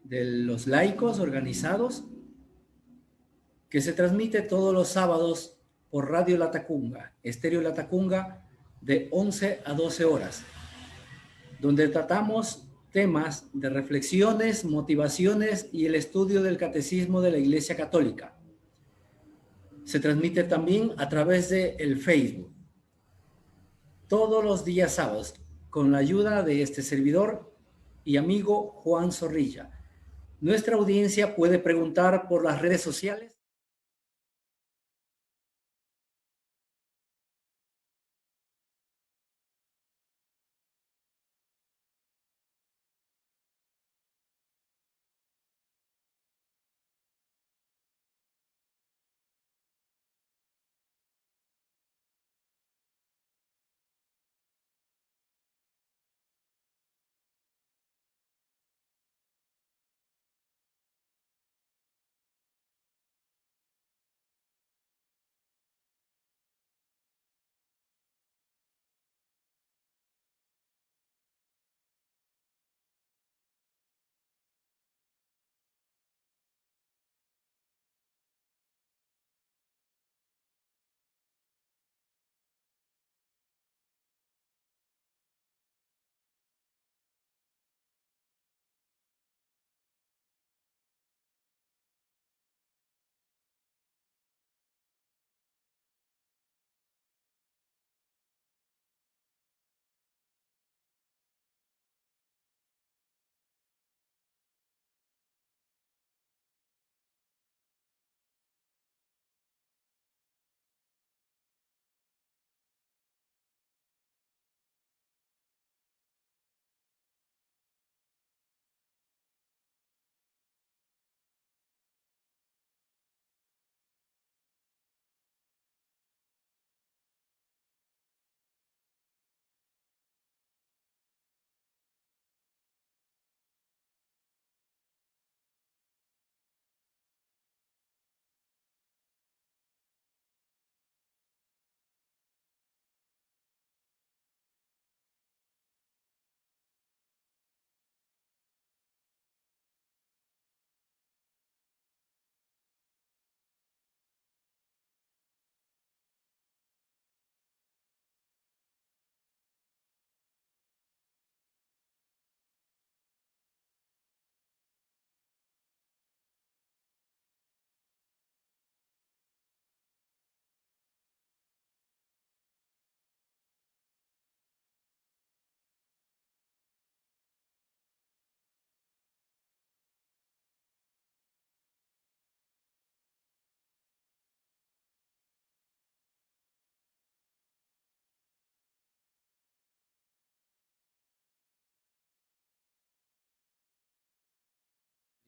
de los laicos organizados, que se transmite todos los sábados por Radio Latacunga, Estéreo Latacunga, de 11 a 12 horas, donde tratamos temas de reflexiones, motivaciones y el estudio del catecismo de la Iglesia Católica. Se transmite también a través de el Facebook, todos los días sábados, con la ayuda de este servidor y amigo Juan Zorrilla. Nuestra audiencia puede preguntar por las redes sociales.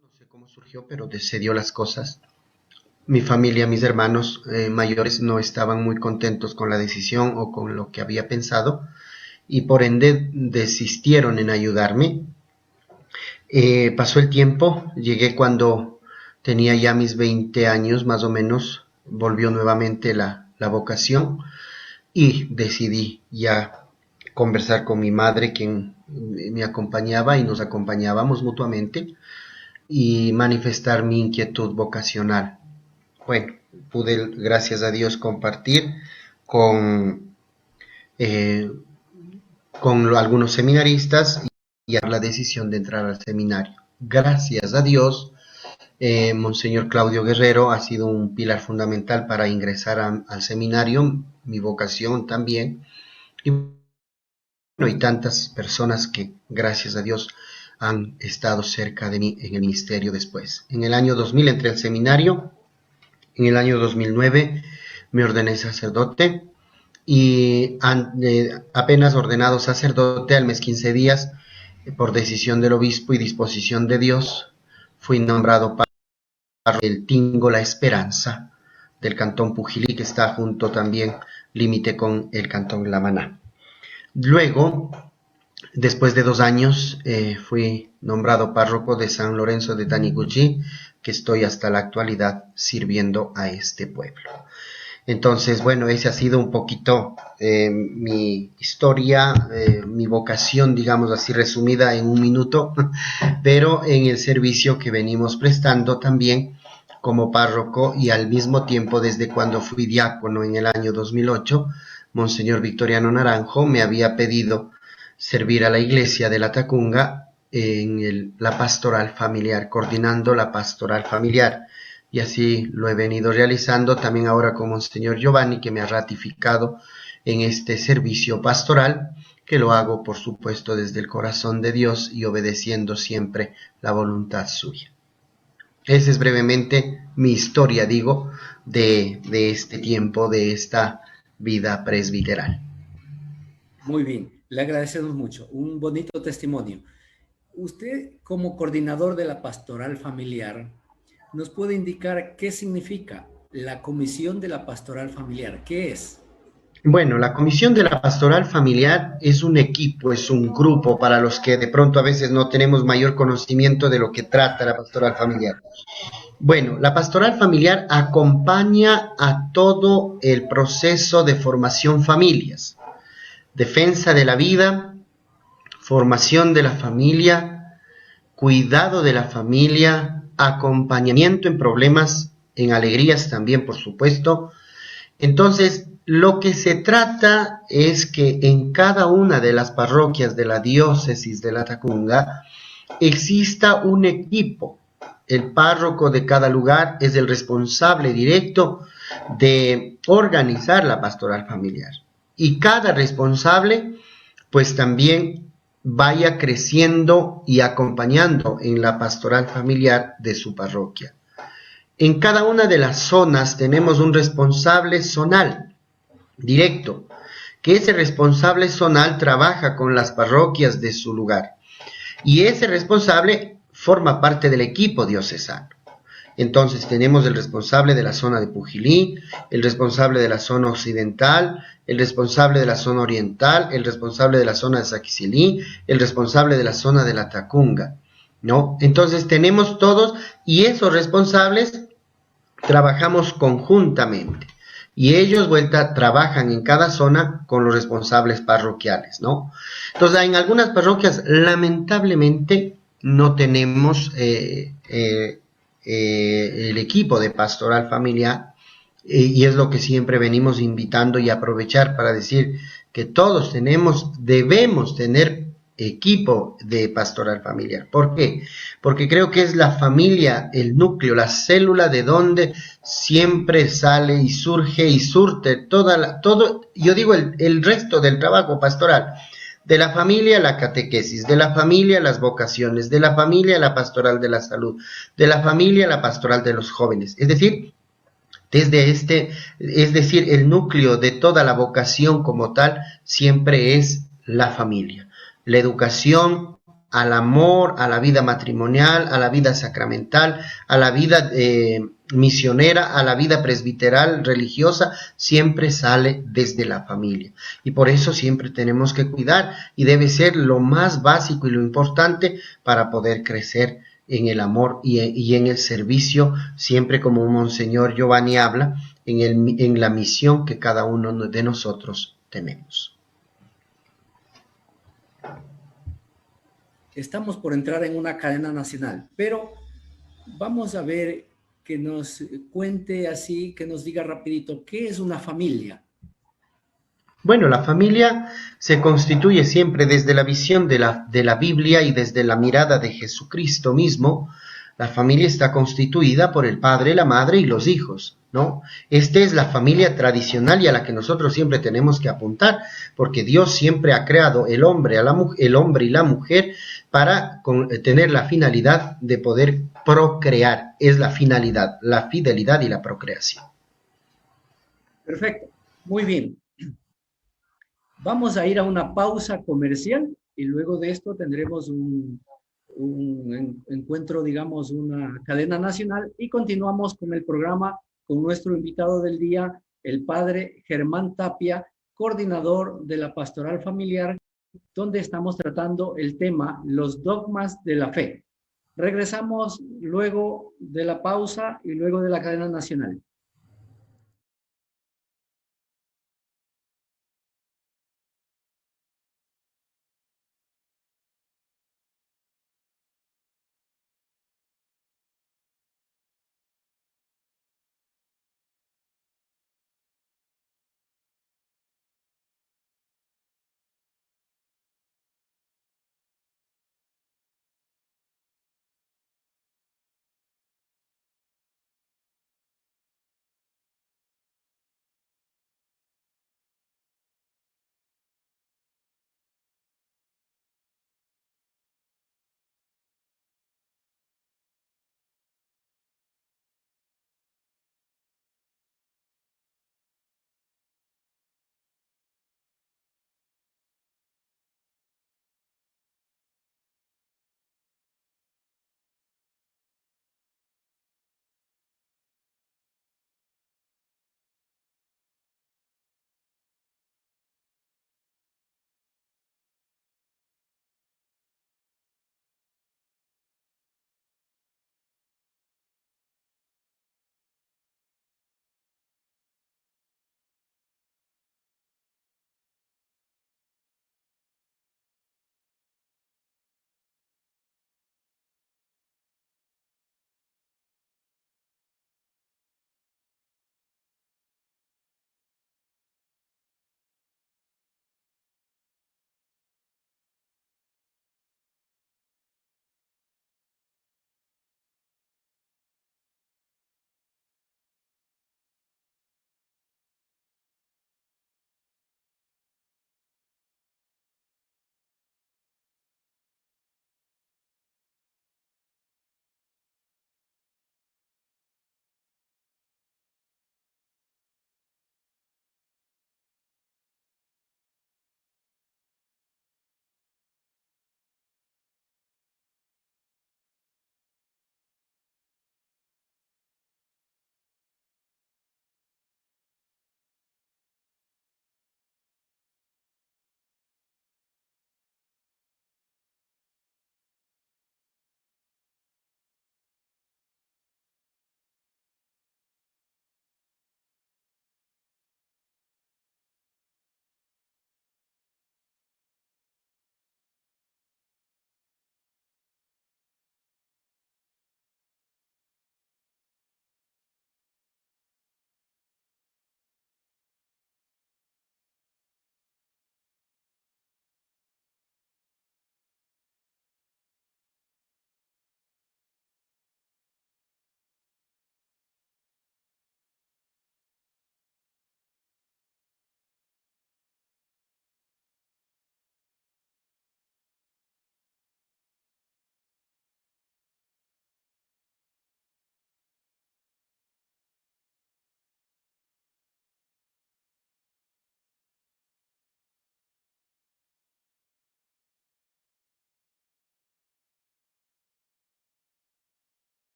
No sé cómo surgió, pero se dio las cosas. Mi familia, mis hermanos mayores no estaban muy contentos con la decisión o con lo que había pensado y por ende desistieron en ayudarme. Pasó el tiempo, llegué cuando tenía ya mis 20 años más o menos, volvió nuevamente la vocación y decidí ya conversar con mi madre, quien me acompañaba y nos acompañábamos mutuamente, y manifestar mi inquietud vocacional. Bueno, pude, gracias a Dios, compartir con, eh, con algunos seminaristas y la decisión de entrar al seminario. Gracias a Dios, Monseñor Claudio Guerrero ha sido un pilar fundamental para ingresar al seminario, mi vocación también, y, bueno, y tantas personas que, gracias a Dios, han estado cerca de mí en el ministerio después. En el año 2000 entré al seminario, en el año 2009 me ordené sacerdote y apenas ordenado sacerdote, al mes 15 días, por decisión del obispo y disposición de Dios, fui nombrado párroco del Tingo La Esperanza, del cantón Pujilí, que está junto también, límite con el cantón La Maná. Luego, después de 2 años, fui nombrado párroco de San Lorenzo de Taniguchi, que estoy hasta la actualidad sirviendo a este pueblo. Entonces, bueno, ese ha sido un poquito mi historia, mi vocación, digamos así, resumida en un minuto, pero en el servicio que venimos prestando también como párroco y al mismo tiempo desde cuando fui diácono en el año 2008, Monseñor Victoriano Naranjo me había pedido servir a la iglesia de la Tacunga en la pastoral familiar, coordinando la pastoral familiar. Y así lo he venido realizando también ahora con Monseñor Giovanni, que me ha ratificado en este servicio pastoral, que lo hago por supuesto desde el corazón de Dios y obedeciendo siempre la voluntad suya. Esa es brevemente mi historia, digo, de este tiempo, de esta vida presbiteral. Muy bien, le agradecemos mucho. Un bonito testimonio. Usted, como coordinador de la pastoral familiar, ¿nos puede indicar qué significa la Comisión de la Pastoral Familiar? ¿Qué es? Bueno, la Comisión de la Pastoral Familiar es un equipo, es un grupo para los que de pronto a veces no tenemos mayor conocimiento de lo que trata la pastoral familiar. Bueno, la pastoral familiar acompaña a todo el proceso de formación familias, defensa de la vida, formación de la familia, cuidado de la familia, acompañamiento en problemas, en alegrías también, por supuesto. Entonces, lo que se trata es que en cada una de las parroquias de la diócesis de la Tacunga exista un equipo. El párroco de cada lugar es el responsable directo de organizar la pastoral familiar. Y cada responsable, pues también vaya creciendo y acompañando en la pastoral familiar de su parroquia. En cada una de las zonas tenemos un responsable zonal directo, que ese responsable zonal trabaja con las parroquias de su lugar. Y ese responsable forma parte del equipo diocesano. Entonces tenemos el responsable de la zona de Pujilí, el responsable de la zona occidental, el responsable de la zona oriental, el responsable de la zona de Saquicilí, el responsable de la zona de la Tacunga, ¿no? Entonces tenemos todos y esos responsables trabajamos conjuntamente. Y ellos, trabajan en cada zona con los responsables parroquiales, ¿no? Entonces, en algunas parroquias, lamentablemente, no tenemos el equipo de pastoral familiar, y es lo que siempre venimos invitando y aprovechar para decir que todos debemos tener equipo de pastoral familiar. ¿Por qué? Porque creo que es la familia, el núcleo, la célula de donde siempre sale y surge y surte todo, yo digo el resto del trabajo pastoral. De la familia la catequesis, de la familia las vocaciones, de la familia la pastoral de la salud, de la familia la pastoral de los jóvenes. Es decir, el núcleo de toda la vocación como tal siempre es la familia. La educación al amor, a la vida matrimonial, a la vida sacramental, a la vida misionera, a la vida presbiteral, religiosa, siempre sale desde la familia. Y por eso siempre tenemos que cuidar y debe ser lo más básico y lo importante para poder crecer en el amor y en el servicio, siempre como Monseñor Giovanni habla, en la misión que cada uno de nosotros tenemos. Estamos por entrar en una cadena nacional, pero vamos a ver que nos cuente así, que nos diga rapidito, ¿qué es una familia? Bueno, la familia se constituye siempre desde la visión de la Biblia y desde la mirada de Jesucristo mismo. La familia está constituida por el padre, la madre y los hijos, ¿no? Esta es la familia tradicional y a la que nosotros siempre tenemos que apuntar, porque Dios siempre ha creado el hombre y la mujer para tener la finalidad de poder procrear. Es la finalidad, la fidelidad y la procreación. Perfecto, muy bien. Vamos a ir a una pausa comercial y luego de esto tendremos un encuentro, digamos, una cadena nacional y continuamos con el programa con nuestro invitado del día, el padre Germán Tapia, coordinador de la Pastoral Familiar, donde estamos tratando el tema los dogmas de la fe. Regresamos luego de la pausa y luego de la cadena nacional.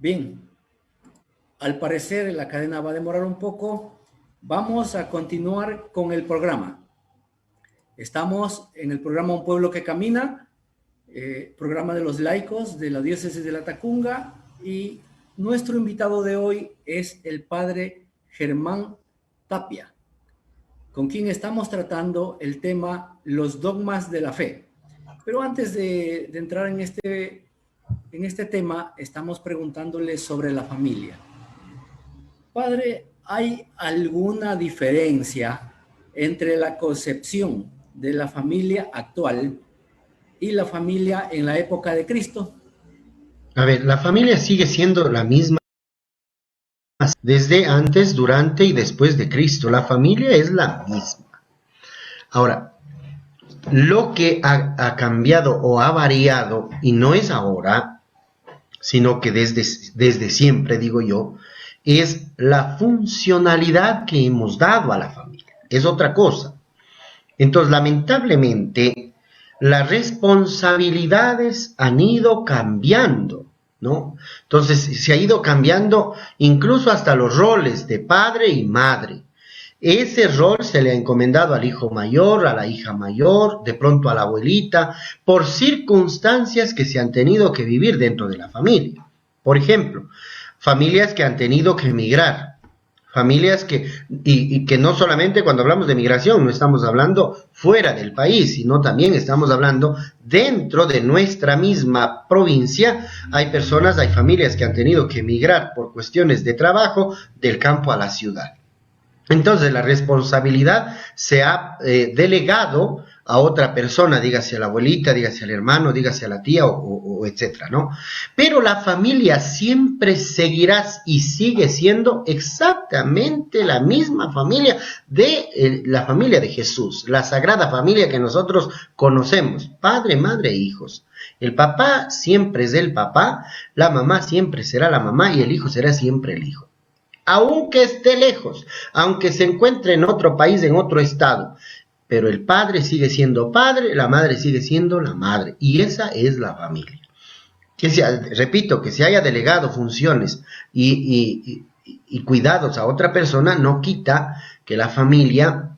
Bien, al parecer la cadena va a demorar un poco. Vamos a continuar con el programa. Estamos en el programa Un Pueblo que Camina, programa de los laicos de la Diócesis de Latacunga, y nuestro invitado de hoy es el padre Germán Tapia, con quien estamos tratando el tema los dogmas de la fe. Pero antes de entrar en este tema, estamos preguntándole sobre la familia. Padre, ¿hay alguna diferencia entre la concepción de la familia actual y la familia en la época de Cristo? A ver, la familia sigue siendo la misma desde antes, durante y después de Cristo. La familia es la misma. Ahora, lo que ha cambiado o ha variado, y no es ahora, sino que desde siempre, digo yo, es la funcionalidad que hemos dado a la familia. Es otra cosa. Entonces, lamentablemente, las responsabilidades han ido cambiando, ¿no? Entonces, se ha ido cambiando incluso hasta los roles de padre y madre. Ese rol se le ha encomendado al hijo mayor, a la hija mayor, de pronto a la abuelita, por circunstancias que se han tenido que vivir dentro de la familia. Por ejemplo, familias que han tenido que emigrar, familias y que no solamente cuando hablamos de migración, no estamos hablando fuera del país, sino también estamos hablando dentro de nuestra misma provincia. Hay familias que han tenido que emigrar por cuestiones de trabajo del campo a la ciudad. Entonces la responsabilidad se ha delegado a otra persona, dígase a la abuelita, dígase al hermano, dígase a la tía o etcétera, ¿no? Pero la familia siempre seguirá y sigue siendo exactamente la misma familia de la familia de Jesús, la sagrada familia que nosotros conocemos, padre, madre e hijos. El papá siempre es el papá, la mamá siempre será la mamá y el hijo será siempre el hijo. Aunque esté lejos, aunque se encuentre en otro país, en otro estado, pero el padre sigue siendo padre, la madre sigue siendo la madre, y esa es la familia. Repito, que se haya delegado funciones y cuidados a otra persona no quita que la familia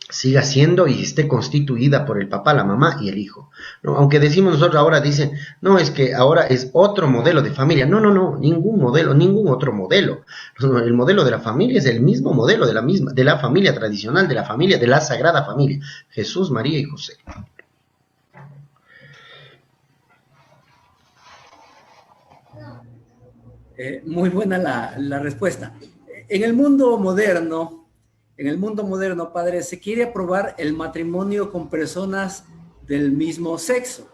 siga siendo y esté constituida por el papá, la mamá y el hijo, ¿no? Aunque decimos nosotros ahora, dicen, no, es que ahora es otro modelo de familia. No, ningún modelo, ningún otro modelo. El modelo de la familia es el mismo modelo de la familia tradicional, de la familia, de la Sagrada Familia, Jesús, María y José. Muy buena la respuesta. En el mundo moderno, padre, se quiere aprobar el matrimonio con personas del mismo sexo.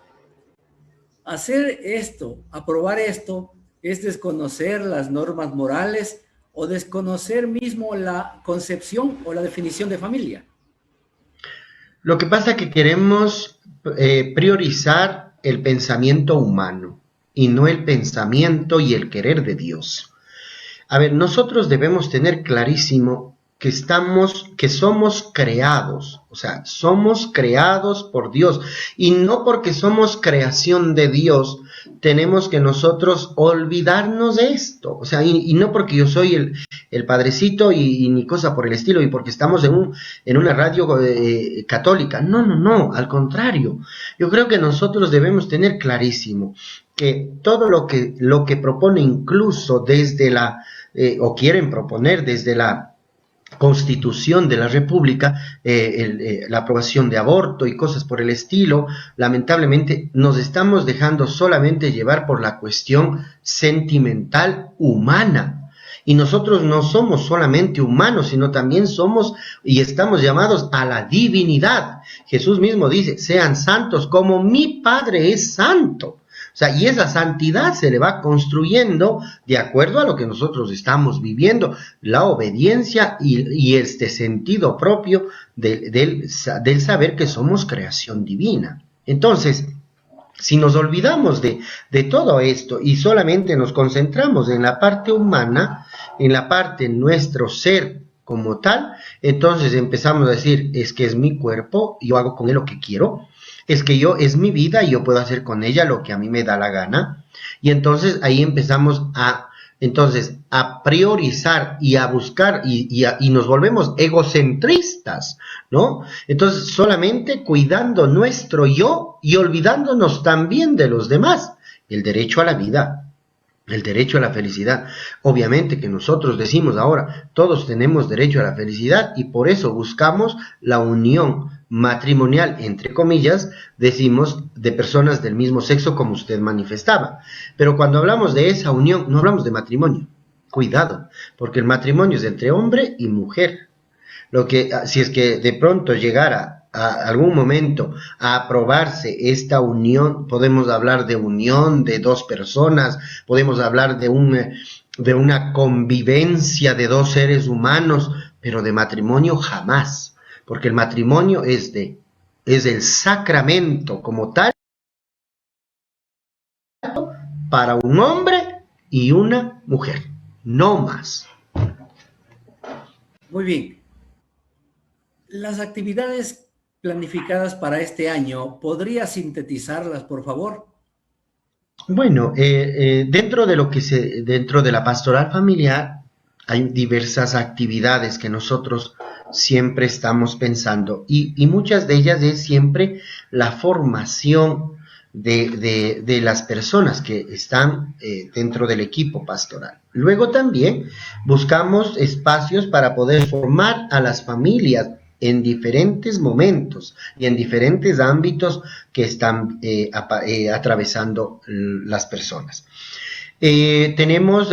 Hacer esto, aprobar esto, es desconocer las normas morales o desconocer mismo la concepción o la definición de familia. Lo que pasa es que queremos priorizar el pensamiento humano y no el pensamiento y el querer de Dios. A ver, nosotros debemos tener clarísimo que somos creados, o sea, somos creados por Dios, y no porque somos creación de Dios tenemos que nosotros olvidarnos de esto, o sea, y no porque yo soy el padrecito y ni cosa por el estilo, y porque estamos en una radio católica, no, al contrario, yo creo que nosotros debemos tener clarísimo que todo lo que propone incluso desde o quieren proponer desde la Constitución de la República, la aprobación de aborto y cosas por el estilo, lamentablemente nos estamos dejando solamente llevar por la cuestión sentimental humana. Y nosotros no somos solamente humanos, sino también somos y estamos llamados a la divinidad. Jesús mismo dice, sean santos como mi Padre es santo. O sea, y esa santidad se le va construyendo de acuerdo a lo que nosotros estamos viviendo, la obediencia y este sentido propio del saber que somos creación divina. Entonces, si nos olvidamos de todo esto y solamente nos concentramos en la parte humana, en la parte de nuestro ser como tal, entonces empezamos a decir, es que es mi cuerpo, yo hago con él lo que quiero, es que es mi vida y yo puedo hacer con ella lo que a mí me da la gana. Y entonces ahí empezamos a Entonces, a priorizar y a buscar y nos volvemos egocentristas, ¿no? Entonces, solamente cuidando nuestro yo y olvidándonos también de los demás. El derecho a la vida, el derecho a la felicidad. Obviamente que nosotros decimos ahora, todos tenemos derecho a la felicidad y por eso buscamos la unión matrimonial, entre comillas, decimos, de personas del mismo sexo como usted manifestaba. Pero cuando hablamos de esa unión, no hablamos de matrimonio. Cuidado, porque el matrimonio es entre hombre y mujer. Lo que, si es que de pronto llegara a algún momento a aprobarse esta unión, podemos hablar de unión de dos personas, podemos hablar de una convivencia de dos seres humanos, pero de matrimonio jamás. Porque el matrimonio es el sacramento como tal para un hombre y una mujer, no más. Muy bien. Las actividades planificadas para este año, ¿podría sintetizarlas, por favor? Bueno, dentro de la pastoral familiar hay diversas actividades que nosotros siempre estamos pensando y muchas de ellas es siempre la formación de las personas que están dentro del equipo pastoral. Luego también buscamos espacios para poder formar a las familias en diferentes momentos y en diferentes ámbitos que están atravesando las personas. Tenemos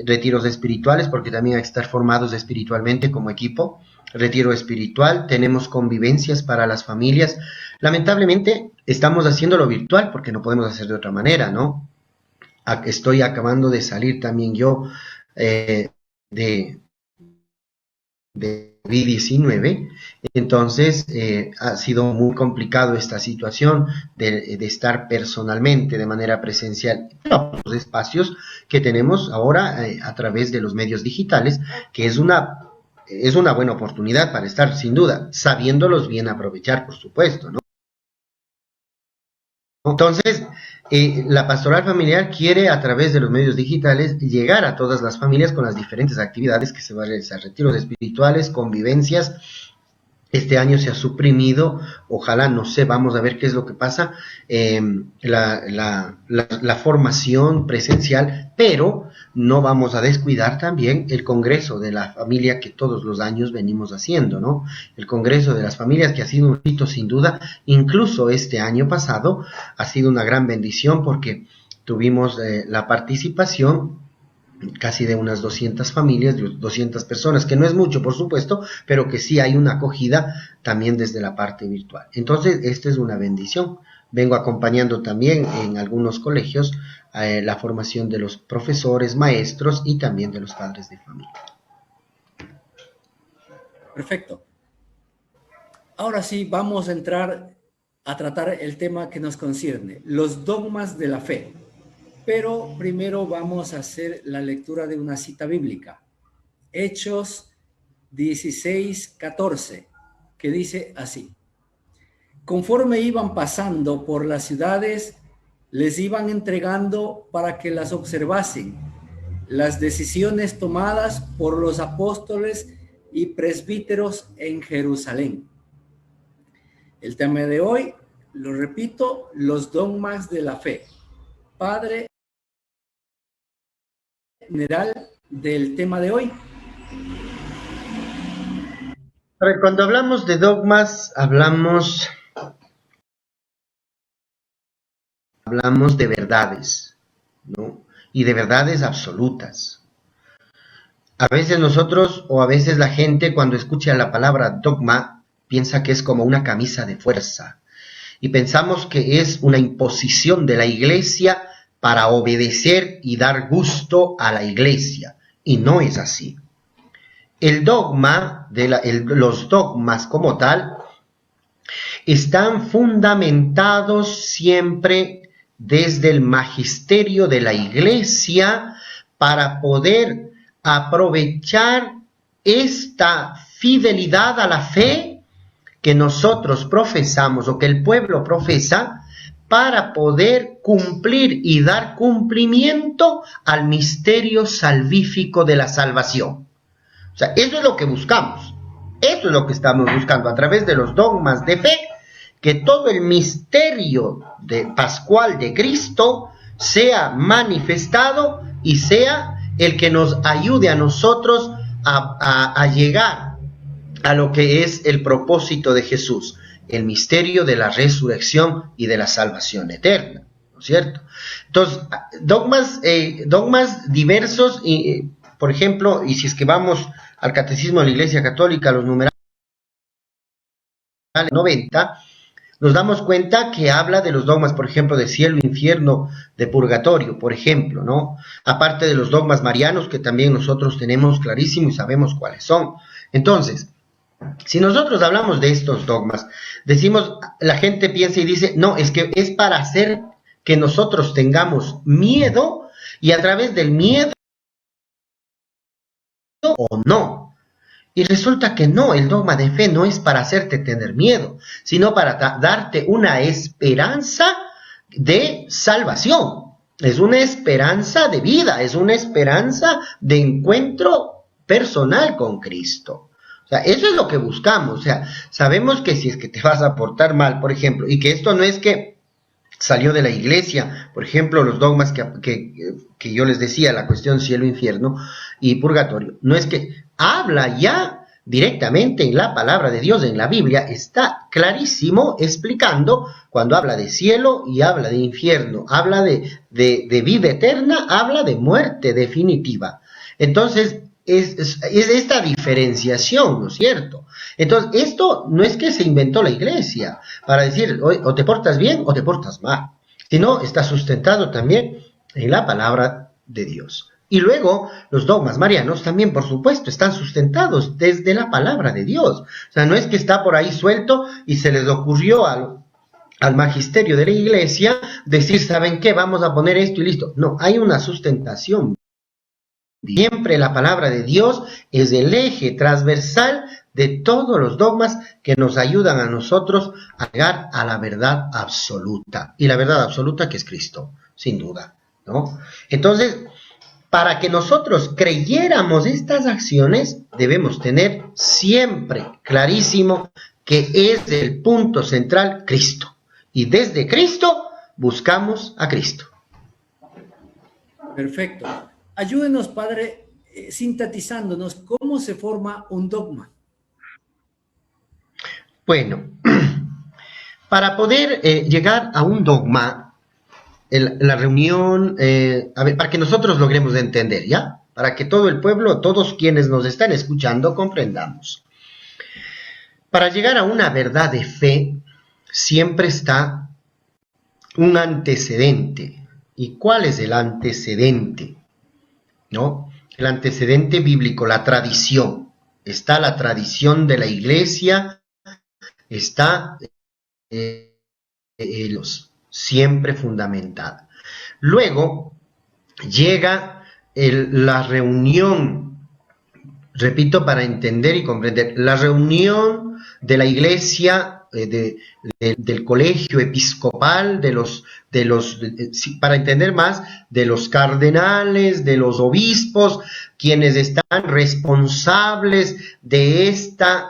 retiros espirituales, porque también hay que estar formados espiritualmente como equipo. Retiro espiritual, tenemos convivencias para las familias. Lamentablemente estamos haciéndolo virtual porque no podemos hacer de otra manera, ¿no? Estoy acabando de salir también yo de COVID-19, entonces ha sido muy complicado esta situación de estar personalmente de manera presencial en los espacios que tenemos ahora a través de los medios digitales, que es una buena oportunidad para estar, sin duda, sabiéndolos bien aprovechar, por supuesto, ¿no? Entonces, la pastoral familiar quiere, a través de los medios digitales, llegar a todas las familias con las diferentes actividades que se van a realizar: retiros espirituales, convivencias. Este año se ha suprimido, ojalá, no sé, vamos a ver qué es lo que pasa, la formación presencial, pero no vamos a descuidar también el Congreso de la Familia que todos los años venimos haciendo, ¿no? El Congreso de las Familias, que ha sido un hito sin duda, incluso este año pasado ha sido una gran bendición porque tuvimos la participación casi de unas 200 familias, 200 personas, que no es mucho, por supuesto, pero que sí hay una acogida también desde la parte virtual. Entonces, esta es una bendición. Vengo acompañando también en algunos colegios la formación de los profesores, maestros y también de los padres de familia. Perfecto. Ahora sí, vamos a entrar a tratar el tema que nos concierne, los dogmas de la fe. Pero primero vamos a hacer la lectura de una cita bíblica. Hechos 16:14, que dice así: conforme iban pasando por las ciudades, les iban entregando para que las observasen las decisiones tomadas por los apóstoles y presbíteros en Jerusalén. El tema de hoy, lo repito, los dogmas de la fe. Padre general del tema de hoy. A ver, cuando hablamos de dogmas, hablamos de verdades, ¿no? Y de verdades absolutas. A veces nosotros, o a veces la gente, cuando escucha la palabra dogma, piensa que es como una camisa de fuerza. Y pensamos que es una imposición de la iglesia para obedecer y dar gusto a la iglesia. Y no es así. El dogma, los dogmas como tal, están fundamentados siempre desde el magisterio de la iglesia para poder aprovechar esta fidelidad a la fe que nosotros profesamos o que el pueblo profesa para poder cumplir y dar cumplimiento al misterio salvífico de la salvación. O sea, eso es lo que buscamos. Eso es lo que estamos buscando a través de los dogmas de fe, que todo el misterio pascual de Cristo sea manifestado y sea el que nos ayude a nosotros a llegar a lo que es el propósito de Jesús, el misterio de la resurrección y de la salvación eterna, ¿no es cierto? Entonces, dogmas diversos, por ejemplo, y si es que vamos al Catecismo de la Iglesia Católica, los numerales 90, nos damos cuenta que habla de los dogmas, por ejemplo, de cielo, infierno, de purgatorio, por ejemplo, ¿no? Aparte de los dogmas marianos, que también nosotros tenemos clarísimo y sabemos cuáles son. Entonces, si nosotros hablamos de estos dogmas, decimos, la gente piensa y dice, no, es que es para hacer que nosotros tengamos miedo, y a través del miedo o no. Y resulta que no, el dogma de fe no es para hacerte tener miedo, sino para darte una esperanza de salvación. Es una esperanza de vida, es una esperanza de encuentro personal con Cristo. O sea, eso es lo que buscamos. O sea, sabemos que si es que te vas a portar mal, por ejemplo, y que esto no es que salió de la iglesia, por ejemplo, los dogmas que yo les decía, la cuestión cielo, infierno y purgatorio, no es que habla ya directamente en la palabra de Dios, en la Biblia, está clarísimo explicando cuando habla de cielo y habla de infierno, habla de vida eterna, habla de muerte definitiva. Entonces, es esta diferenciación, ¿no es cierto? Entonces, esto no es que se inventó la iglesia para decir, o te portas bien o te portas mal, sino está sustentado también en la palabra de Dios. Y luego, los dogmas marianos también, por supuesto, están sustentados desde la palabra de Dios. O sea, no es que está por ahí suelto y se les ocurrió al magisterio de la iglesia decir, ¿saben qué? Vamos a poner esto y listo. No, hay una sustentación. Siempre la palabra de Dios es el eje transversal de todos los dogmas que nos ayudan a nosotros a llegar a la verdad absoluta. Y la verdad absoluta que es Cristo, sin duda, ¿no? Entonces, para que nosotros creyéramos estas acciones, debemos tener siempre clarísimo que es el punto central Cristo. Y desde Cristo buscamos a Cristo. Perfecto. Ayúdenos, Padre, sintetizándonos, ¿cómo se forma un dogma? Bueno, para poder llegar a un dogma, la reunión, para que nosotros logremos entender, ¿ya? Para que todo el pueblo, todos quienes nos están escuchando, comprendamos. Para llegar a una verdad de fe, siempre está un antecedente. ¿Y cuál es el antecedente? ¿No? El antecedente bíblico, la tradición. Está la tradición de la iglesia, está siempre fundamentada. Luego llega la reunión, repito, para entender y comprender, la reunión de la iglesia, del colegio episcopal, para entender más, de los cardenales, de los obispos, quienes están responsables de esta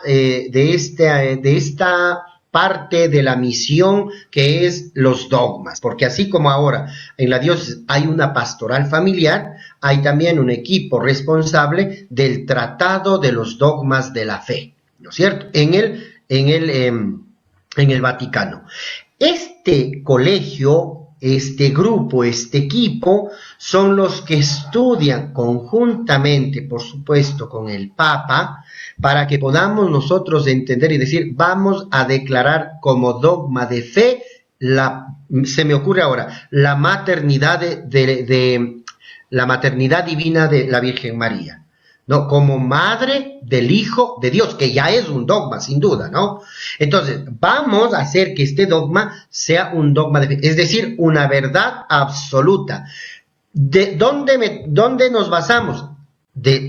parte de la misión que es los dogmas, porque así como ahora en la diócesis hay una pastoral familiar, hay también un equipo responsable del tratado de los dogmas de la fe, ¿no es cierto? En el Vaticano. Este colegio, este grupo, este equipo, son los que estudian conjuntamente, por supuesto, con el Papa, para que podamos nosotros entender y decir, vamos a declarar como dogma de fe, se me ocurre ahora, la maternidad la maternidad divina de la Virgen María, ¿no? Como madre del Hijo de Dios, que ya es un dogma, sin duda, ¿no? Entonces, vamos a hacer que este dogma sea un dogma de fe, es decir, una verdad absoluta. ¿De dónde nos basamos?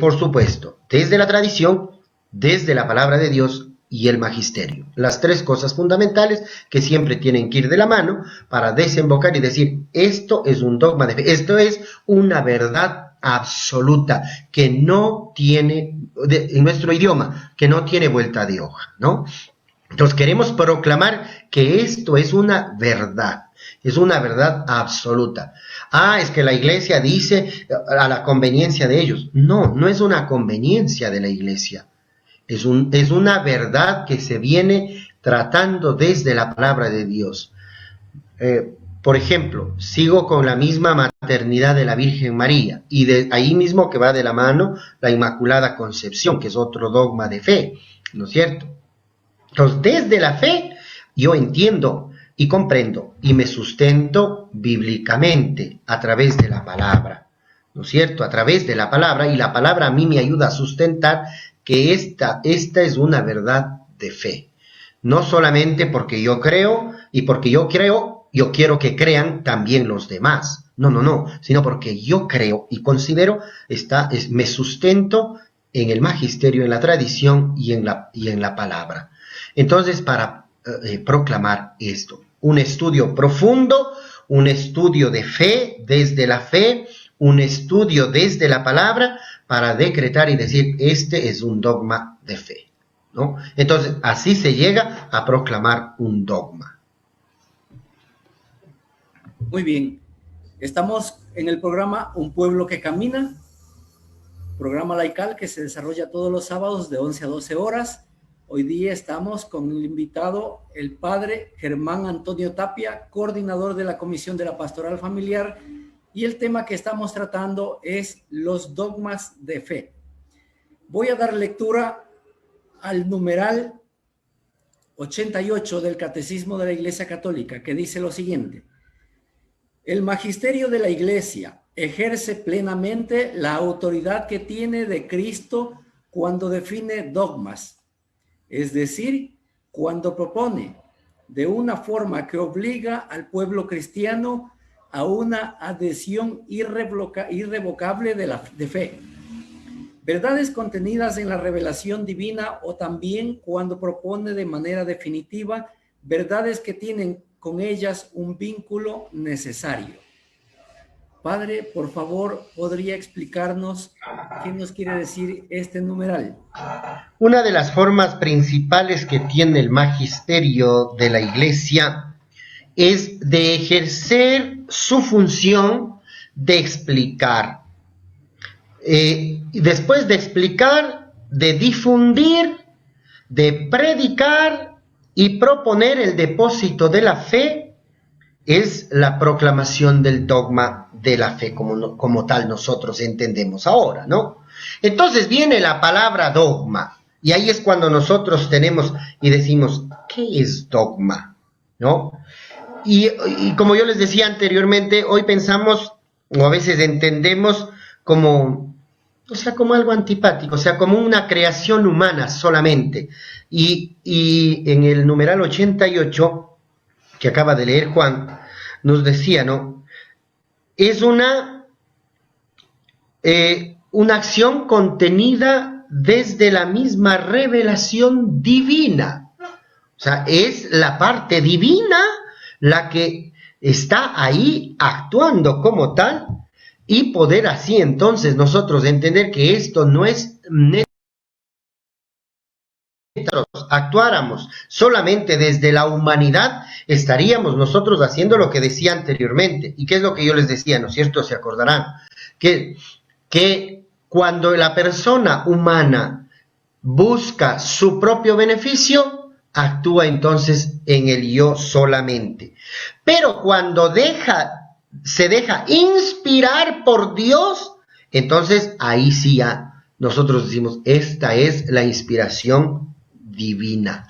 Por supuesto, desde la tradición, desde la palabra de Dios y el magisterio. Las tres cosas fundamentales que siempre tienen que ir de la mano para desembocar y decir, esto es un dogma de fe, esto es una verdad absoluta que no tiene, en nuestro idioma, que no tiene vuelta de hoja, ¿no? Entonces queremos proclamar que esto es una verdad absoluta. Es que la iglesia dice a la conveniencia de ellos. No, no es una conveniencia de la iglesia. Es una verdad que se viene tratando desde la palabra de Dios. Por ejemplo, sigo con la misma maternidad de la Virgen María, y de ahí mismo que va de la mano la Inmaculada Concepción, que es otro dogma de fe, ¿no es cierto? Entonces, desde la fe, yo entiendo y comprendo y me sustento bíblicamente a través de la palabra, ¿no es cierto? A través de la palabra, y la palabra a mí me ayuda a sustentar que esta es una verdad de fe. No solamente porque yo creo, y porque yo creo, yo quiero que crean también los demás. No, sino porque yo creo y considero, me sustento en el magisterio, en la tradición y en la palabra. Entonces, para proclamar esto, un estudio profundo, un estudio de fe, desde la fe, un estudio desde la palabra, para decretar y decir, este es un dogma de fe, ¿no? Entonces, así se llega a proclamar un dogma. Muy bien. Estamos en el programa Un Pueblo que Camina, programa laical que se desarrolla todos los sábados de 11 a 12 horas. Hoy día estamos con el invitado, el padre Germán Antonio Tapia, coordinador de la Comisión de la Pastoral Familiar, y el tema que estamos tratando es los dogmas de fe. Voy a dar lectura al numeral 88 del Catecismo de la Iglesia Católica, que dice lo siguiente: el magisterio de la Iglesia ejerce plenamente la autoridad que tiene de Cristo cuando define dogmas, es decir, cuando propone de una forma que obliga al pueblo cristiano a una adhesión irrevocable de fe. Verdades contenidas en la revelación divina, o también cuando propone de manera definitiva verdades que tienen con ellas un vínculo necesario. Padre, por favor, ¿podría explicarnos qué nos quiere decir este numeral? Una de las formas principales que tiene el magisterio de la Iglesia es de ejercer su función de explicar. Después de explicar, de difundir, de predicar y proponer el depósito de la fe, es la proclamación del dogma de la fe, como tal nosotros entendemos ahora, ¿no? Entonces viene la palabra dogma, y ahí es cuando nosotros tenemos y decimos, ¿qué es dogma? ¿No? Y como yo les decía anteriormente, hoy pensamos, o a veces entendemos como algo antipático, o sea, como una creación humana solamente. Y en el numeral 88, que acaba de leer Juan, nos decía, ¿no? Es una acción contenida desde la misma revelación divina. O sea, es la parte divina la que está ahí actuando como tal, y poder así entonces nosotros entender que esto no es actuáramos solamente desde la humanidad, estaríamos nosotros haciendo lo que decía anteriormente. ¿Y qué es lo que yo les decía? ¿No es cierto? Se acordarán que cuando la persona humana busca su propio beneficio, actúa entonces en el yo solamente. Pero cuando se deja inspirar por Dios, entonces ahí sí ya nosotros decimos, esta es la inspiración divina.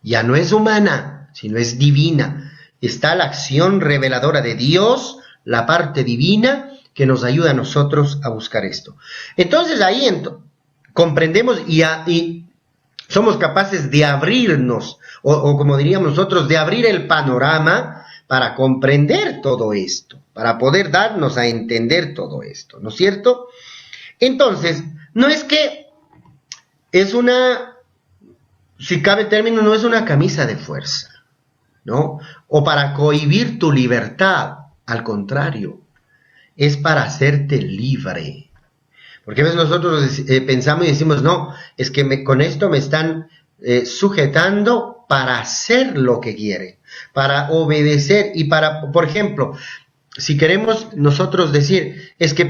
Ya no es humana, sino es divina. Está la acción reveladora de Dios, la parte divina, que nos ayuda a nosotros a buscar esto. Entonces ahí comprendemos y somos capaces de abrirnos, o como diríamos nosotros, de abrir el panorama para comprender todo esto, para poder darnos a entender todo esto, ¿no es cierto? Entonces, no es que es una si cabe el término, no es una camisa de fuerza, ¿no? O para cohibir tu libertad, al contrario, es para hacerte libre. Porque a veces nosotros pensamos y decimos, no, es que con esto me están sujetando para hacer lo que quiere, para obedecer y para, por ejemplo, si queremos nosotros decir, es que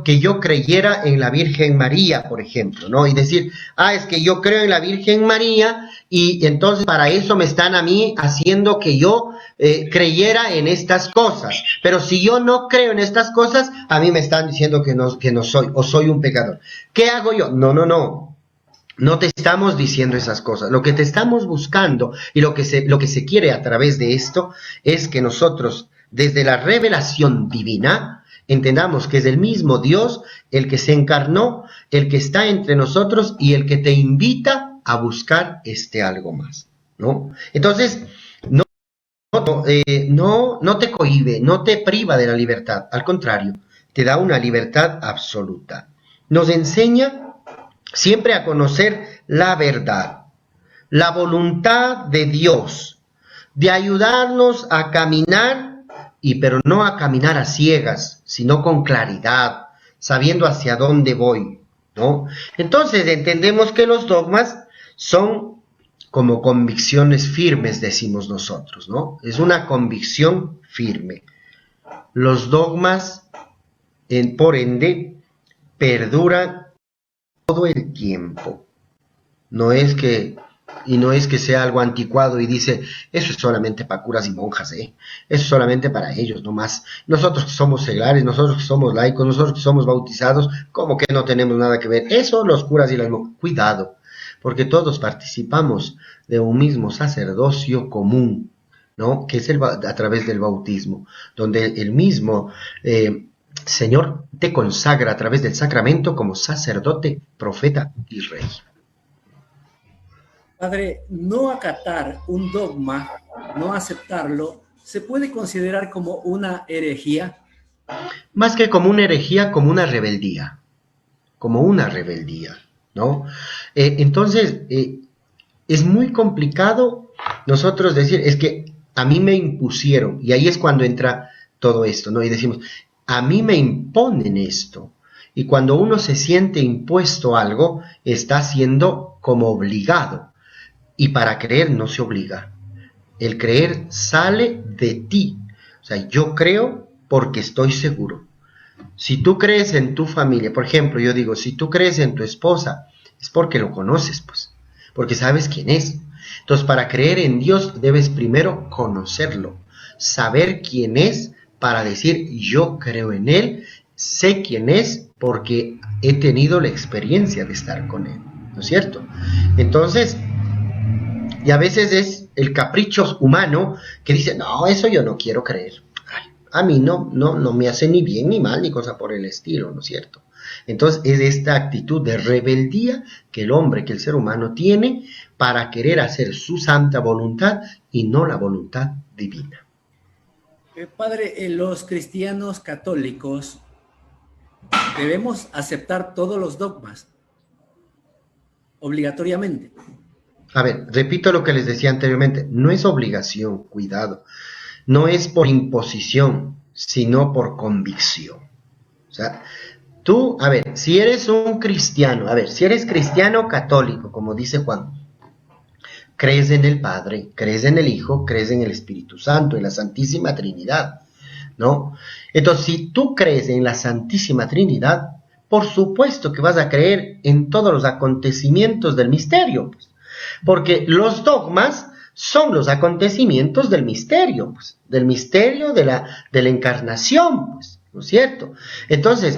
que yo creyera en la Virgen María, por ejemplo, ¿no? Y decir, es que yo creo en la Virgen María y entonces para eso me están a mí haciendo que yo creyera en estas cosas. Pero si yo no creo en estas cosas, a mí me están diciendo que no soy, o soy un pecador. ¿Qué hago yo? No. No te estamos diciendo esas cosas. Lo que te estamos buscando y lo que se quiere a través de esto es que nosotros, desde la revelación divina, entendamos que es el mismo Dios el que se encarnó, el que está entre nosotros y el que te invita a buscar algo más, ¿no? Entonces, no te cohíbe, no te priva de la libertad, al contrario, te da una libertad absoluta. Nos enseña siempre a conocer la verdad, la voluntad de Dios, de ayudarnos a caminar, pero no a caminar a ciegas, sino con claridad, sabiendo hacia dónde voy, ¿no? Entonces entendemos que los dogmas son como convicciones firmes, decimos nosotros, ¿no? Es una convicción firme. Los dogmas, por ende, perduran todo el tiempo. No es que sea algo anticuado y dice, eso es solamente para curas y monjas, eso es solamente para ellos nomás. Nosotros que somos seglares, nosotros que somos laicos, nosotros que somos bautizados, como que no tenemos nada que ver. Eso los curas y las monjas. Cuidado, porque todos participamos de un mismo sacerdocio común, ¿no? Que es a través del bautismo, donde el mismo Señor te consagra a través del sacramento como sacerdote, profeta y rey. Padre, no acatar un dogma, no aceptarlo, ¿se puede considerar como una herejía? Más que como una herejía, como una rebeldía, ¿no? Entonces, es muy complicado nosotros decir, es que a mí me impusieron, y ahí es cuando entra todo esto, ¿no? Y decimos, a mí me imponen esto, y cuando uno se siente impuesto algo, está siendo como obligado. Y para creer no se obliga. El creer sale de ti. O sea, yo creo porque estoy seguro. Si tú crees en tu familia, por ejemplo, yo digo, si tú crees en tu esposa, es porque lo conoces, pues. Porque sabes quién es. Entonces, para creer en Dios, debes primero conocerlo. Saber quién es para decir, yo creo en Él, sé quién es porque he tenido la experiencia de estar con Él. ¿No es cierto? Entonces, y a veces es el capricho humano que dice, no, eso yo no quiero creer. Ay, a mí no me hace ni bien ni mal ni cosa por el estilo, ¿no es cierto? Entonces es esta actitud de rebeldía que el ser humano tiene para querer hacer su santa voluntad y no la voluntad divina. Padre, los cristianos católicos debemos aceptar todos los dogmas obligatoriamente. A ver, repito lo que les decía anteriormente, no es obligación, cuidado, no es por imposición, sino por convicción. O sea, tú, a ver, si eres un cristiano, si eres cristiano católico, como dice Juan, crees en el Padre, crees en el Hijo, crees en el Espíritu Santo, en la Santísima Trinidad, ¿no? Entonces, si tú crees en la Santísima Trinidad, por supuesto que vas a creer en todos los acontecimientos del misterio, pues. Porque los dogmas son los acontecimientos del misterio, pues, del misterio de la encarnación, pues, ¿no es cierto? Entonces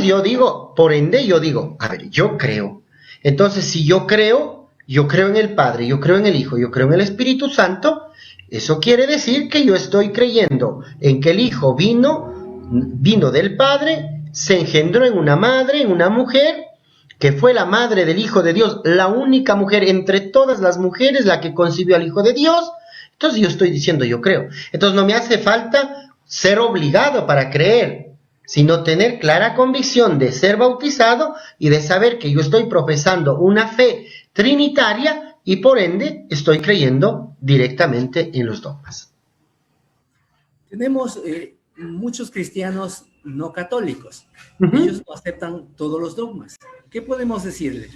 yo digo, por ende yo digo, a ver, yo creo. Entonces si yo creo en el Padre, yo creo en el Hijo, yo creo en el Espíritu Santo, eso quiere decir que yo estoy creyendo en que el Hijo vino del Padre, se engendró en una madre, en una mujer, que fue la madre del Hijo de Dios, la única mujer entre todas las mujeres, la que concibió al Hijo de Dios. Entonces yo estoy diciendo, yo creo. Entonces no me hace falta ser obligado para creer, sino tener clara convicción de ser bautizado y de saber que yo estoy profesando una fe trinitaria y por ende estoy creyendo directamente en los dogmas. Tenemos muchos cristianos no católicos. Ujú. Ellos no aceptan todos los dogmas. ¿Qué podemos decirle?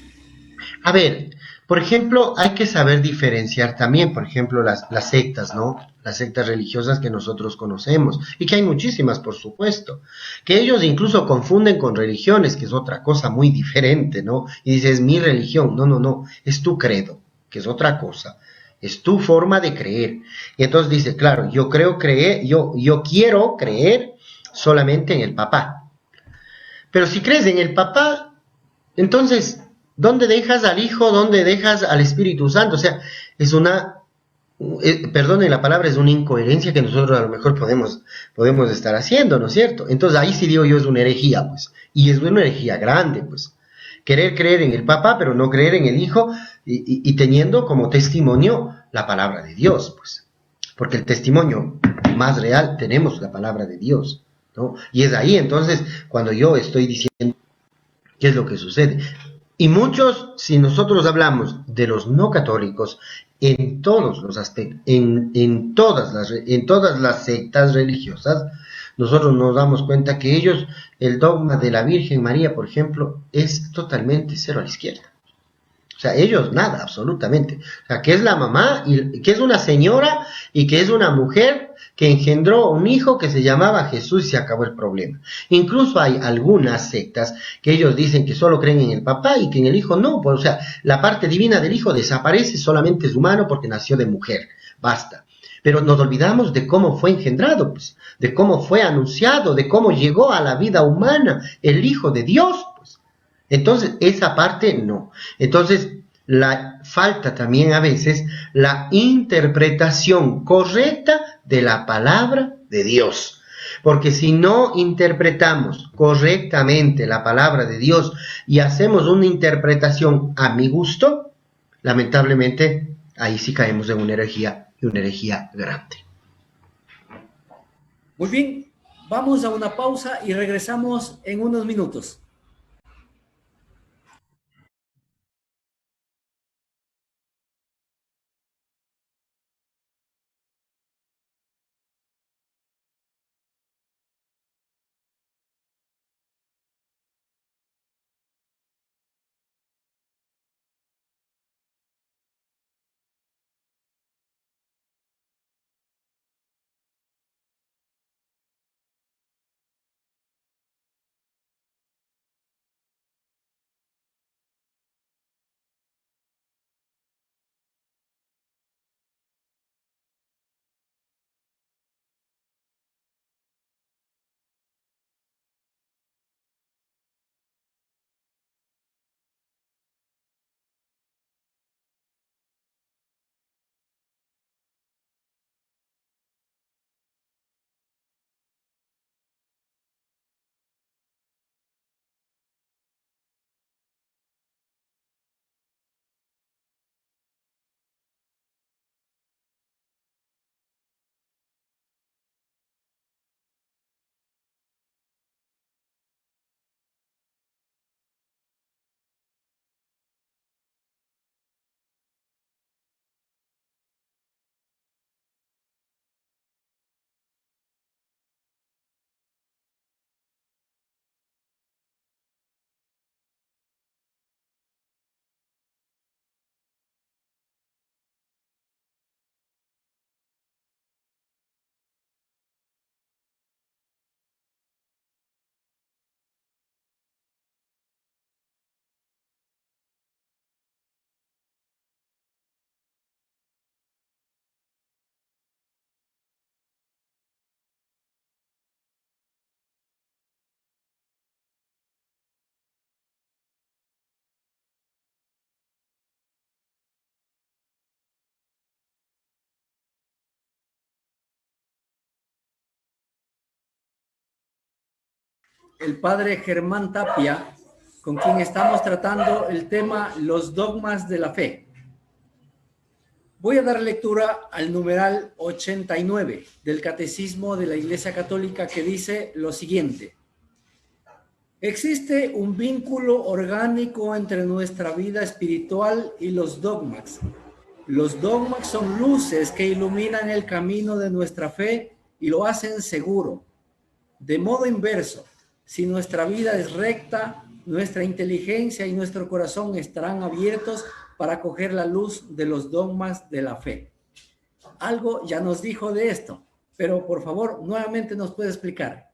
A ver, por ejemplo, hay que saber diferenciar también, por ejemplo, las sectas, ¿no? Las sectas religiosas que nosotros conocemos, y que hay muchísimas, por supuesto, que ellos incluso confunden con religiones, que es otra cosa muy diferente, ¿no? Y dices, mi religión, no, no, no, es tu credo, que es otra cosa, es tu forma de creer. Y entonces dice, claro, yo quiero creer solamente en el papá. Pero si crees en el papá, entonces, ¿dónde dejas al Hijo? ¿Dónde dejas al Espíritu Santo? O sea, es una, perdone la palabra, es una incoherencia que nosotros a lo mejor podemos estar haciendo, ¿no es cierto? Entonces ahí sí digo yo es una herejía, pues, y es una herejía grande, pues. Querer creer en el Papa, pero no creer en el Hijo, y teniendo como testimonio la palabra de Dios, pues. Porque el testimonio más real tenemos la palabra de Dios, ¿no? Y es ahí entonces cuando yo estoy diciendo qué es lo que sucede. Y muchos, si nosotros hablamos de los no católicos, en todos los aspectos, en todas las sectas religiosas, nosotros nos damos cuenta que ellos, el dogma de la Virgen María, por ejemplo, es totalmente cero a la izquierda. O sea, ellos nada, absolutamente. O sea, que es la mamá, y que es una señora y que es una mujer que engendró un hijo que se llamaba Jesús y se acabó el problema. Incluso hay algunas sectas que ellos dicen que solo creen en el papá y que en el hijo no. Pues, o sea, la parte divina del hijo desaparece, solamente es humano porque nació de mujer. Basta. Pero nos olvidamos de cómo fue engendrado, pues, de cómo fue anunciado, de cómo llegó a la vida humana el Hijo de Dios, pues. Entonces, esa parte no. Entonces, falta también a veces la interpretación correcta de la palabra de Dios. Porque si no interpretamos correctamente la palabra de Dios y hacemos una interpretación a mi gusto, lamentablemente ahí sí caemos en una herejía, y una herejía grande. Muy bien, vamos a una pausa y regresamos en unos minutos. El padre Germán Tapia, con quien estamos tratando el tema Los dogmas de la fe. Voy a dar lectura al numeral 89 del Catecismo de la Iglesia Católica, que dice lo siguiente: Existe un vínculo orgánico entre nuestra vida espiritual y los dogmas. Los dogmas son luces que iluminan el camino de nuestra fe y lo hacen seguro. De modo inverso, si nuestra vida es recta, nuestra inteligencia y nuestro corazón estarán abiertos para acoger la luz de los dogmas de la fe. Algo ya nos dijo de esto, pero por favor, nuevamente nos puede explicar.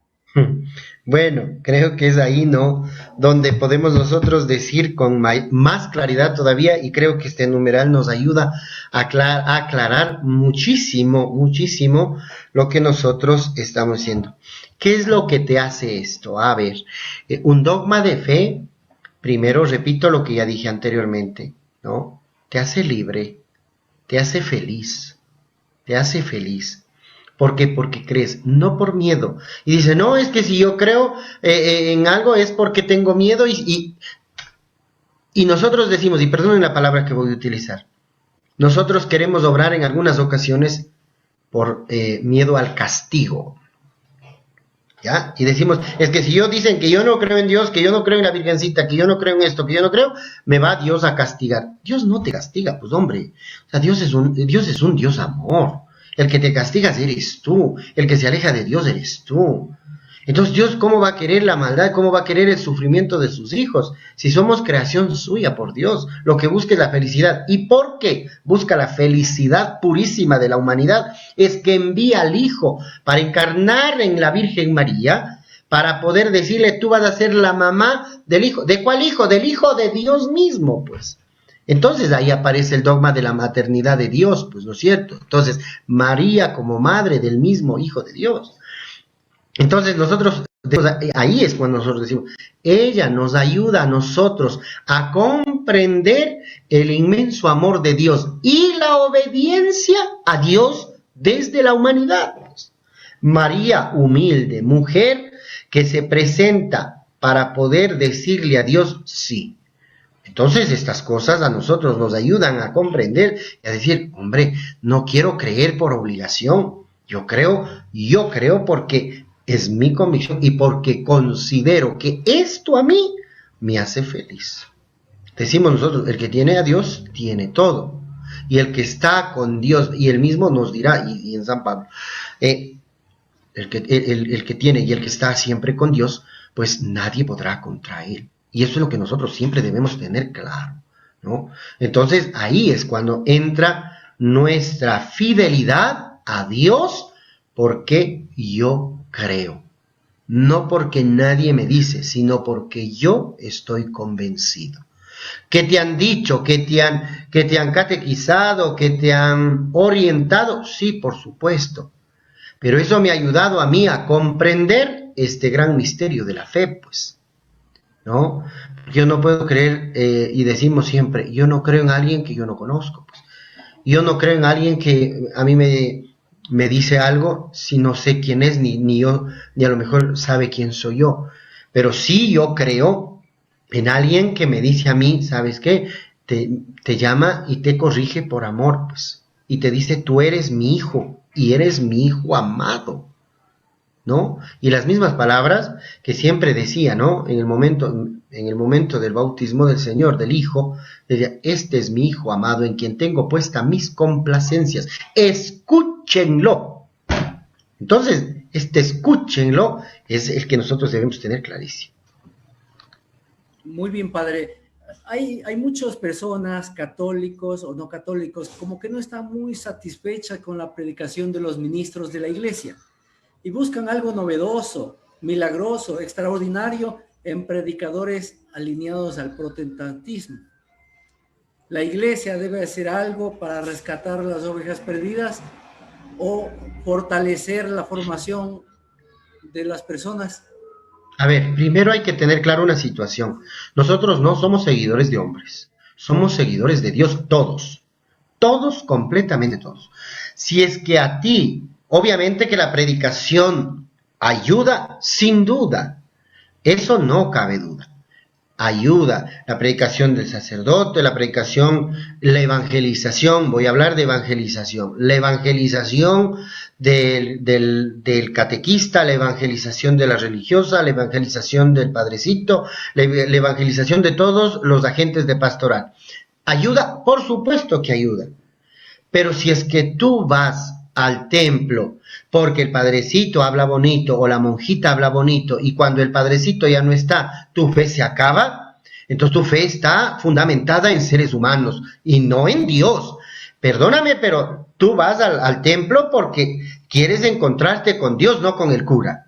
Bueno, creo que es ahí, ¿no?, donde podemos nosotros decir con más claridad todavía, y creo que este numeral nos ayuda a aclarar muchísimo, muchísimo lo que nosotros estamos haciendo. ¿Qué es lo que te hace esto? A ver, un dogma de fe, primero repito lo que ya dije anteriormente, ¿no? Te hace libre, te hace feliz, te hace feliz. ¿Por qué? Porque crees, no por miedo. Y dice, no, es que si yo creo en algo es porque tengo miedo y nosotros decimos, y perdonen la palabra que voy a utilizar, nosotros queremos obrar en algunas ocasiones por miedo al castigo. ¿Ya? Y decimos, es que si yo dicen que yo no creo en Dios, que yo no creo en la Virgencita, que yo no creo en esto, que yo no creo, me va Dios a castigar. Dios no te castiga, pues hombre. O sea, Dios es un Dios amor. El que te castigas eres tú, el que se aleja de Dios eres tú. Entonces Dios, ¿cómo va a querer la maldad? ¿Cómo va a querer el sufrimiento de sus hijos? Si somos creación suya por Dios, lo que busca es la felicidad. ¿Y por qué busca la felicidad purísima de la humanidad? Es que envía al Hijo para encarnar en la Virgen María, para poder decirle, tú vas a ser la mamá del Hijo. ¿De cuál Hijo? Del Hijo de Dios mismo, pues. Entonces ahí aparece el dogma de la maternidad de Dios, pues, ¿no es cierto? Entonces, María como madre del mismo Hijo de Dios. Entonces nosotros, ahí es cuando nosotros decimos, ella nos ayuda a nosotros a comprender el inmenso amor de Dios y la obediencia a Dios desde la humanidad. María, humilde, mujer que se presenta para poder decirle a Dios sí. Entonces estas cosas a nosotros nos ayudan a comprender y a decir, hombre, no quiero creer por obligación, yo creo porque es mi convicción y porque considero que esto a mí me hace feliz. Decimos nosotros, el que tiene a Dios tiene todo, y el que está con Dios, y él mismo nos dirá, y en San Pablo, el que tiene y el que está siempre con Dios, pues nadie podrá contra él. Y eso es lo que nosotros siempre debemos tener claro, ¿no? Entonces ahí es cuando entra nuestra fidelidad a Dios, porque yo creo. No porque nadie me dice, sino porque yo estoy convencido. ¿Qué te han dicho? ¿Qué te han catequizado? ¿Qué te han orientado? Sí, por supuesto. Pero eso me ha ayudado a mí a comprender este gran misterio de la fe, pues, ¿no? Yo no puedo creer, y decimos siempre, yo no creo en alguien que yo no conozco, pues. Yo no creo en alguien que a mí me dice algo si no sé quién es, ni yo, ni a lo mejor sabe quién soy yo. Pero sí yo creo en alguien que me dice a mí, ¿sabes qué? Te llama y te corrige por amor, pues. Y te dice, tú eres mi hijo, y eres mi hijo amado, ¿no? Y las mismas palabras que siempre decía, ¿no? En el momento del bautismo del Señor, del Hijo, decía, este es mi Hijo amado en quien tengo puesta mis complacencias, escúchenlo. Entonces, escúchenlo es el que nosotros debemos tener clarísimo. Muy bien, padre. Hay muchas personas, católicos o no católicos, como que no están muy satisfechas con la predicación de los ministros de la iglesia y buscan algo novedoso, milagroso, extraordinario en predicadores alineados al protestantismo. ¿La iglesia debe hacer algo para rescatar las ovejas perdidas o fortalecer la formación de las personas? A ver, primero hay que tener claro una situación. Nosotros no somos seguidores de hombres, somos seguidores de Dios todos, completamente todos. Si es que a ti, obviamente que la predicación ayuda, sin duda, eso no cabe duda. Ayuda, la predicación del sacerdote, la predicación, la evangelización, voy a hablar de evangelización, la evangelización del catequista, la evangelización de la religiosa, la evangelización del padrecito, la evangelización de todos los agentes de pastoral. ¿Ayuda? Por supuesto que ayuda. Pero si es que tú vas al templo porque el padrecito habla bonito o la monjita habla bonito y cuando el padrecito ya no está, tu fe se acaba, entonces tu fe está fundamentada en seres humanos y no en Dios. Perdóname, pero tú vas al templo porque quieres encontrarte con Dios, no con el cura.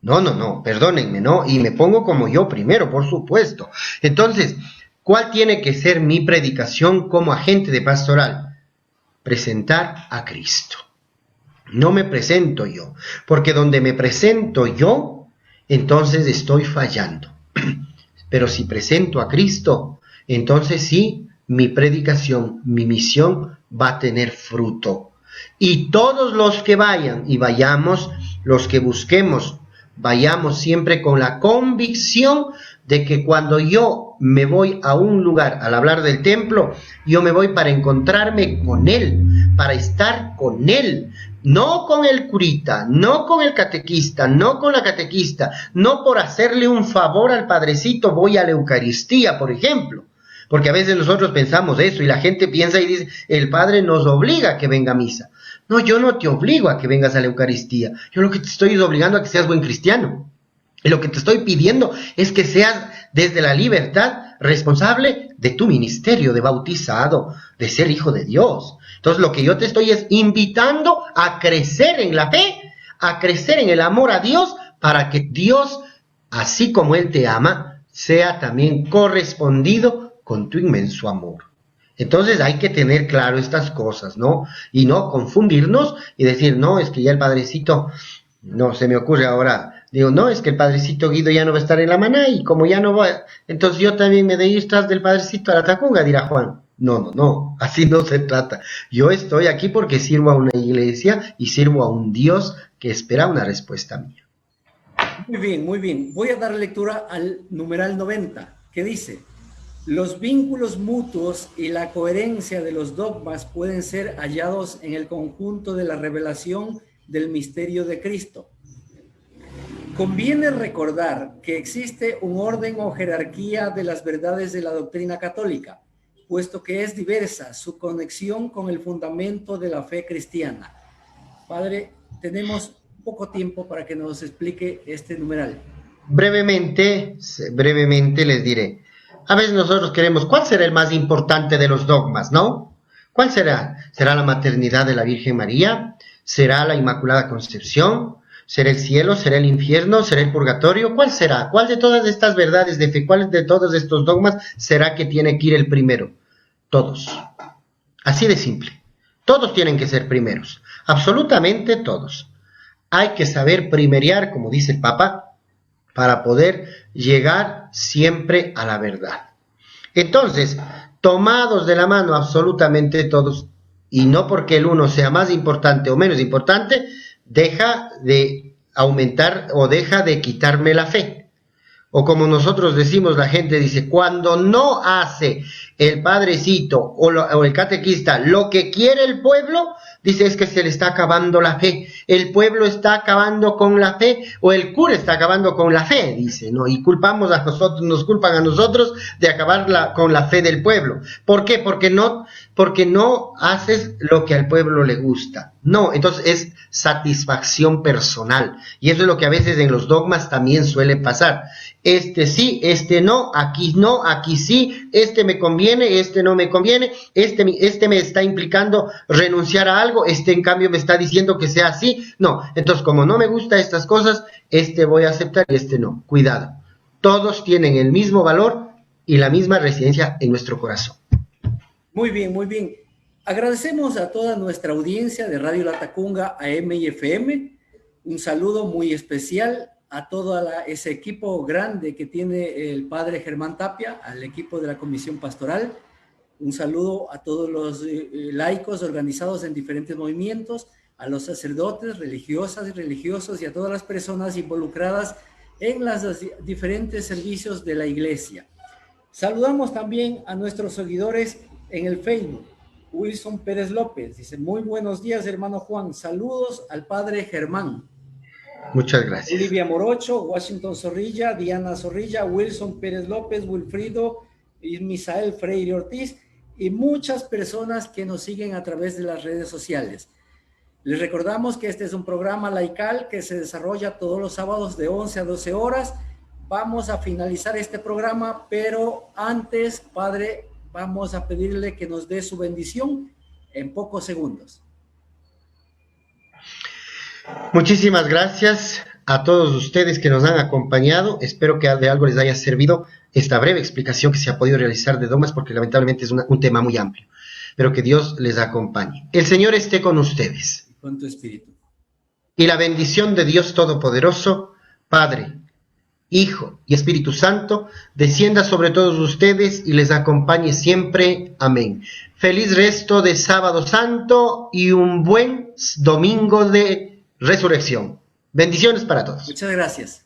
No, perdónenme, ¿no? Y me pongo como yo primero, por supuesto. Entonces, ¿cuál tiene que ser mi predicación como agente de pastoral? Presentar a Cristo. No me presento yo, porque donde me presento yo, entonces estoy fallando. Pero si presento a Cristo, entonces sí, mi predicación, mi misión va a tener fruto. Y todos los que vayan y vayamos, los que busquemos, vayamos siempre con la convicción de que cuando yo me voy a un lugar al hablar del templo, yo me voy para encontrarme con Él, para estar con Él, no con el curita, no con el catequista, no con la catequista, no por hacerle un favor al padrecito voy a la Eucaristía, por ejemplo. Porque a veces nosotros pensamos eso y la gente piensa y dice, el padre nos obliga a que venga a misa. No, yo no te obligo a que vengas a la Eucaristía. Yo lo que te estoy es obligando a que seas buen cristiano. Y lo que te estoy pidiendo es que seas desde la libertad responsable de tu ministerio, de bautizado, de ser hijo de Dios. Entonces lo que yo te estoy es invitando a crecer en la fe, a crecer en el amor a Dios, para que Dios, así como Él te ama, sea también correspondido con tu inmenso amor. Entonces hay que tener claro estas cosas, ¿no? Y no confundirnos y decir, no, es que ya el padrecito, no, se me ocurre ahora, digo, no, es que el padrecito Guido ya no va a estar en la maná y como ya no va, entonces yo también me de ir tras del padrecito a la Tacunga, dirá Juan. No, así no se trata. Yo estoy aquí porque sirvo a una iglesia y sirvo a un Dios que espera una respuesta mía. Muy bien. Voy a dar lectura al numeral 90, que dice: los vínculos mutuos y la coherencia de los dogmas pueden ser hallados en el conjunto de la revelación del misterio de Cristo. Conviene recordar que existe un orden o jerarquía de las verdades de la doctrina católica, puesto que es diversa su conexión con el fundamento de la fe cristiana. Padre, tenemos poco tiempo para que nos explique este numeral. Brevemente les diré. A veces nosotros queremos, ¿cuál será el más importante de los dogmas, no? ¿Cuál será? ¿Será la maternidad de la Virgen María? ¿Será la Inmaculada Concepción? ¿Será el cielo? ¿Será el infierno? ¿Será el purgatorio? ¿Cuál será? ¿Cuál de todas estas verdades de fe, cuál de todos estos dogmas será que tiene que ir el primero? Todos. Así de simple. Todos tienen que ser primeros. Absolutamente todos. Hay que saber primerear, como dice el Papa, para poder llegar siempre a la verdad. Entonces, tomados de la mano absolutamente todos, y no porque el uno sea más importante o menos importante, deja de aumentar o deja de quitarme la fe. O como nosotros decimos, la gente dice, cuando no hace el padrecito o el catequista lo que quiere el pueblo, dice, es que se le está acabando la fe, el pueblo está acabando con la fe, o el cura está acabando con la fe, dice, ¿no? Y culpamos a nosotros, nos culpan a nosotros de acabar con la fe del pueblo. ¿Por qué? Porque no haces lo que al pueblo le gusta. No, entonces es satisfacción personal. Y eso es lo que a veces en los dogmas también suele pasar. Este sí, este no, aquí sí, este me conviene, este no me conviene, este me está implicando renunciar a algo, este en cambio me está diciendo que sea así. No, entonces como no me gustan estas cosas, este voy a aceptar y este no. Cuidado, todos tienen el mismo valor y la misma residencia en nuestro corazón. Muy bien. Agradecemos a toda nuestra audiencia de Radio La Tacunga AM y FM. Un saludo muy especial a todo ese equipo grande que tiene el padre Germán Tapia, al equipo de la Comisión Pastoral. Un saludo a todos los laicos organizados en diferentes movimientos, a los sacerdotes, religiosas y religiosos y a todas las personas involucradas en los diferentes servicios de la Iglesia. Saludamos también a nuestros seguidores en el Facebook. Wilson Pérez López dice, muy buenos días, hermano Juan. Saludos al padre Germán. Muchas gracias. Olivia Morocho, Washington Zorrilla, Diana Zorrilla, Wilson Pérez López, Wilfrido, Misael Freire Ortiz y muchas personas que nos siguen a través de las redes sociales. Les recordamos que este es un programa laical que se desarrolla todos los sábados de 11 a 12 horas. Vamos a finalizar este programa, pero antes, Padre, vamos a pedirle que nos dé su bendición en pocos segundos. Muchísimas gracias a todos ustedes que nos han acompañado. Espero que de algo les haya servido esta breve explicación que se ha podido realizar de dogmas, porque lamentablemente es un tema muy amplio. Pero que Dios les acompañe. El Señor esté con ustedes. Con tu espíritu. Y la bendición de Dios Todopoderoso, Padre, Hijo y Espíritu Santo, descienda sobre todos ustedes y les acompañe siempre. Amén. Feliz resto de Sábado Santo y un buen domingo de Resurrección. Bendiciones para todos. Muchas gracias.